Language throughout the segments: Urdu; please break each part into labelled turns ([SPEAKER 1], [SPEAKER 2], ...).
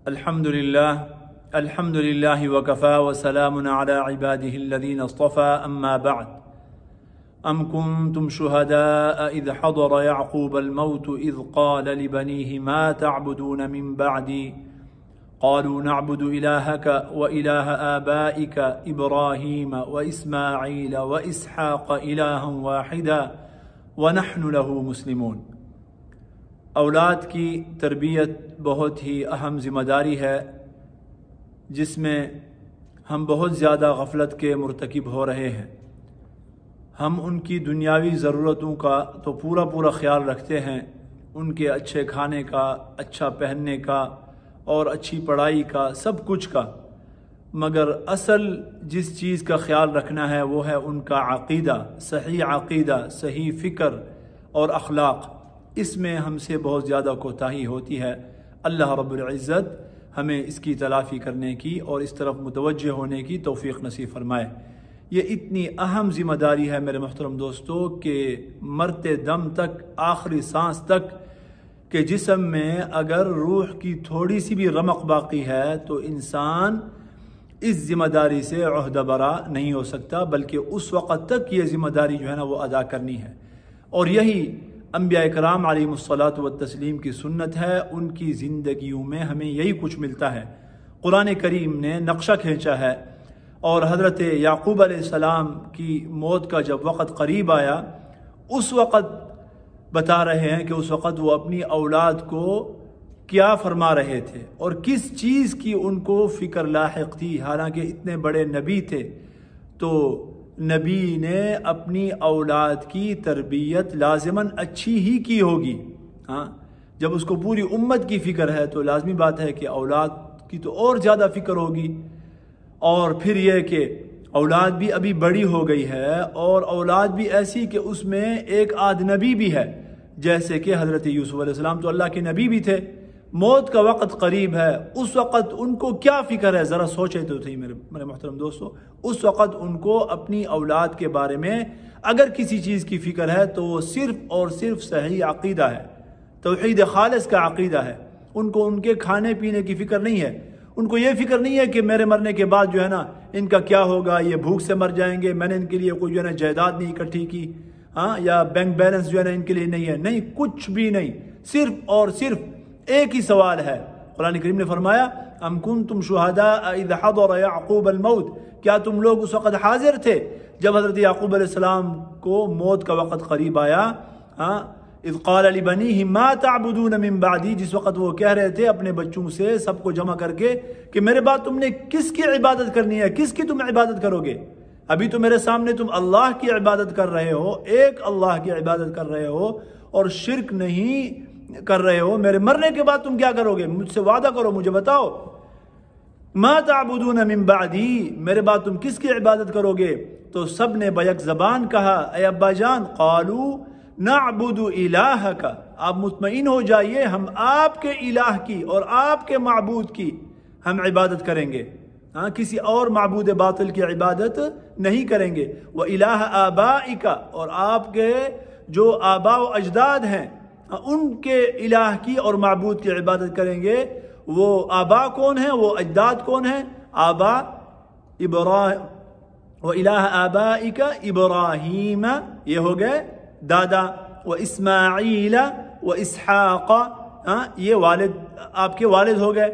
[SPEAKER 1] الحمد لله وكفى وسلام على عباده الذين اصطفى أما بعد أم كنتم شهداء إذ حضر يعقوب الموت إذ قال لبنيه ما تعبدون من بعدي قالوا نعبد إلهك وإله آبائك إبراهيم وإسماعيل وإسحاق إلها واحدا ونحن له مسلمون۔ اولاد کی تربیت بہت ہی اہم ذمہ داری ہے جس میں ہم بہت زیادہ غفلت کے مرتکب ہو رہے ہیں۔ ہم ان کی دنیاوی ضرورتوں کا تو پورا خیال رکھتے ہیں، ان کے اچھے کھانے کا، اچھا پہننے کا اور اچھی پڑھائی کا، سب کچھ کا، مگر اصل جس چیز کا خیال رکھنا ہے وہ ہے ان کا عقیدہ، صحیح فکر اور اخلاق۔ اس میں ہم سے بہت زیادہ کوتاہی ہوتی ہے۔ اللہ رب العزت ہمیں اس کی تلافی کرنے کی اور اس طرف متوجہ ہونے کی توفیق نصیب فرمائے۔ یہ اتنی اہم ذمہ داری ہے میرے محترم دوستو کہ مرتے دم تک، آخری سانس تک کہ جسم میں اگر روح کی تھوڑی سی بھی رمق باقی ہے تو انسان اس ذمہ داری سے عہدہ برا نہیں ہو سکتا، بلکہ اس وقت تک یہ ذمہ داری جو ہے نا وہ ادا کرنی ہے۔ اور یہی انبیاء کرام علیہم الصلاۃ والتسلیم کی سنت ہے، ان کی زندگیوں میں ہمیں یہی کچھ ملتا ہے۔ قرآن کریم نے نقشہ کھینچا ہے اور حضرت یعقوب علیہ السلام کی موت کا جب وقت قریب آیا، اس وقت بتا رہے ہیں کہ اس وقت وہ اپنی اولاد کو کیا فرما رہے تھے اور کس چیز کی ان کو فکر لاحق تھی۔ حالانکہ اتنے بڑے نبی تھے تو نبی نے اپنی اولاد کی تربیت لازماً اچھی ہی کی ہوگی۔ جب اس کو پوری امت کی فکر ہے تو لازمی بات ہے کہ اولاد کی تو اور زیادہ فکر ہوگی۔ اور پھر یہ کہ اولاد بھی ابھی بڑی ہو گئی ہے اور اولاد بھی ایسی کہ اس میں ایک آدھ نبی بھی ہے، جیسے کہ حضرت یوسف علیہ السلام تو اللہ کے نبی بھی تھے۔ موت کا وقت قریب ہے، اس وقت ان کو کیا فکر ہے، ذرا سوچے تو تھی میرے محترم دوستو۔ اس وقت ان کو اپنی اولاد کے بارے میں اگر کسی چیز کی فکر ہے تو وہ صرف اور صرف صحیح عقیدہ ہے، توحید خالص کا عقیدہ ہے۔ ان کو ان کے کھانے پینے کی فکر نہیں ہے، ان کو یہ فکر نہیں ہے کہ میرے مرنے کے بعد جو ہے نا ان کا کیا ہوگا، یہ بھوک سے مر جائیں گے، میں نے ان کے لیے کوئی جو ہے نا جائیداد نہیں اکٹھی کی، یا بینک بیلنس جو ہے نا ان کے لیے نہیں ہے، نہیں، کچھ بھی نہیں۔ صرف اور صرف ایک ہی سوال ہے۔ قرآن کریم نے فرمایا ام کنتم شہداء اذ حضر یعقوب الموت، کیا تم لوگ اس وقت حاضر تھے جب حضرت یعقوب علیہ السلام کو موت کا وقت قریب آیا؟ اذ قال لبنیہ ما تعبدون من بعدی، جس وقت وہ کہہ رہے تھے اپنے بچوں سے سب کو جمع کر کے کہ میرے بعد تم نے کس کی عبادت کرنی ہے، کس کی تم عبادت کرو گے؟ ابھی تو میرے سامنے تم اللہ کی عبادت کر رہے ہو، ایک اللہ کی عبادت کر رہے ہو اور شرک نہیں کر رہے ہو، میرے مرنے کے بعد تم کیا کرو گے؟ مجھ سے وعدہ کرو، مجھے بتاؤ۔ ما تعبدون من بعدی، میرے بعد تم کس کی عبادت کرو گے؟ تو سب نے بیک زبان کہا اے ابا جان، قالوا نعبد الہک، آپ مطمئن ہو جائیے ہم آپ کے الہ کی اور آپ کے معبود کی ہم عبادت کریں گے، کسی اور معبود باطل کی عبادت نہیں کریں گے۔ وَإِلَٰهَ آبَائِكَ، اور آپ کے جو آباء و اجداد ہیں ان کے الہ کی اور معبود کی عبادت کریں گے۔ وہ آباء کون ہیں، وہ اجداد کون ہیں؟ آباء ابراہیم، وَإِلَٰهَ آبَائِكَ ابراہیم، یہ ہو گئے دادا، وَإِسْمَاعِيلَ وَإِسْحَاقَ، یہ والد، آپ کے والد ہو گئے۔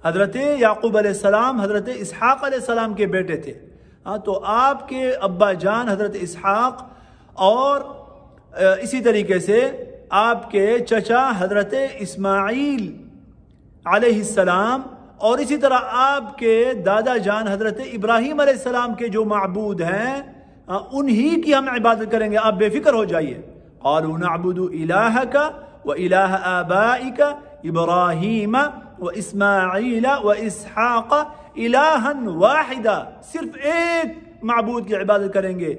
[SPEAKER 1] حضرت یعقوب علیہ السلام حضرت اسحاق علیہ السلام کے بیٹے تھے، تو آپ کے ابا جان حضرت اسحاق، اور اسی طریقے سے آپ کے چچا حضرت اسماعیل علیہ السلام، اور اسی طرح آپ کے دادا جان حضرت ابراہیم علیہ السلام کے جو معبود ہیں انہی کی ہم عبادت کریں گے، آپ بے فکر ہو جائیے۔ قالوا نعبد الہک والہ آبائک ابراہیم واسماعیل واسحاق الہا واحدا، صرف ایک معبود کی عبادت کریں گے،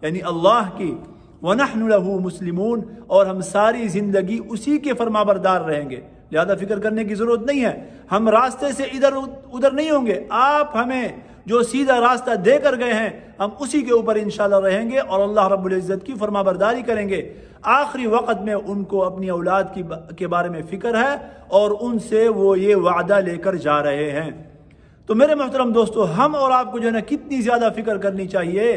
[SPEAKER 1] یعنی اللہ کی۔ وَنَحْنُ لَهُ مُسْلِمُونَ، اور ہم ساری زندگی اسی کے فرمانبردار رہیں گے، لہذا فکر کرنے کی ضرورت نہیں ہے، ہم راستے سے ادھر ادھر نہیں ہوں گے، آپ ہمیں جو سیدھا راستہ دے کر گئے ہیں ہم اسی کے اوپر انشاءاللہ رہیں گے اور اللہ رب العزت کی فرمانبرداری کریں گے۔ آخری وقت میں ان کو اپنی اولاد کے بارے میں فکر ہے اور ان سے وہ یہ وعدہ لے کر جا رہے ہیں۔ تو میرے محترم دوستو، ہم اور آپ کو جو ہے نا کتنی زیادہ فکر کرنی چاہیے۔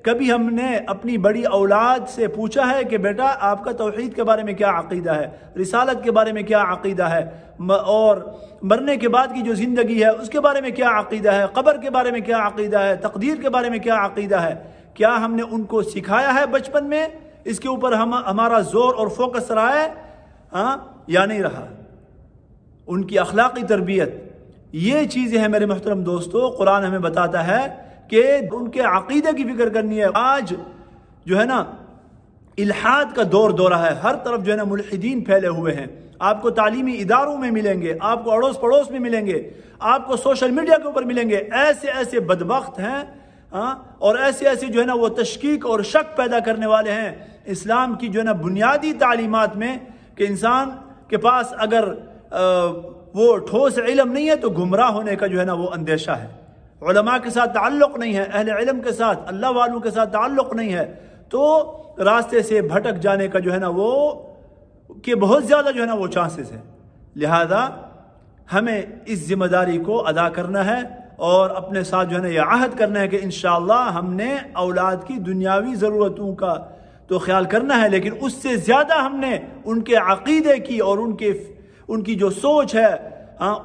[SPEAKER 1] کبھی ہم نے اپنی بڑی اولاد سے پوچھا ہے کہ بیٹا آپ کا توحید کے بارے میں کیا عقیدہ ہے، رسالت کے بارے میں کیا عقیدہ ہے، اور مرنے کے بعد کی جو زندگی ہے اس کے بارے میں کیا عقیدہ ہے، قبر کے بارے میں کیا عقیدہ ہے، تقدیر کے بارے میں کیا عقیدہ ہے؟ کیا ہم نے ان کو سکھایا ہے بچپن میں؟ اس کے اوپر ہمارا زور اور فوکس رہا ہے یا نہیں رہا؟ ان کی اخلاقی تربیت، یہ چیزیں ہیں میرے محترم دوستو۔ قرآن ہمیں بتاتا ہے کہ ان کے عقیدے کی فکر کرنی ہے۔ آج جو ہے نا الحاد کا دورہ ہے، ہر طرف جو ہے نا ملحدین پھیلے ہوئے ہیں۔ آپ کو تعلیمی اداروں میں ملیں گے، آپ کو اڑوس پڑوس میں ملیں گے، آپ کو سوشل میڈیا کے اوپر ملیں گے۔ ایسے بدبخت ہیں اور ایسے جو ہے نا وہ تشکیک اور شک پیدا کرنے والے ہیں اسلام کی جو ہے نا بنیادی تعلیمات میں، کہ انسان کے پاس اگر وہ ٹھوس علم نہیں ہے تو گمراہ ہونے کا جو ہے نا وہ اندیشہ ہے۔ علماء کے ساتھ تعلق نہیں ہے، اہل علم کے ساتھ، اللہ والوں کے ساتھ تعلق نہیں ہے، تو راستے سے بھٹک جانے کا جو ہے نا وہ کہ بہت زیادہ جو ہے نا وہ چانسز ہے۔ لہذا ہمیں اس ذمہ داری کو ادا کرنا ہے اور اپنے ساتھ جو ہے نا یہ عہد کرنا ہے کہ انشاءاللہ ہم نے اولاد کی دنیاوی ضرورتوں کا تو خیال کرنا ہے، لیکن اس سے زیادہ ہم نے ان کے عقیدے کی اور ان کی جو سوچ ہے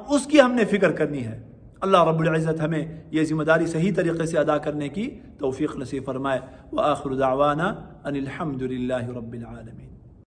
[SPEAKER 1] اس کی ہم نے فکر کرنی ہے۔ اللہ رب العزت ہمیں یہ ذمہ داری صحیح طریقے سے ادا کرنے کی توفیق نصیب فرمائے۔ وآخر دعوانا ان الحمد للہ رب العالمین۔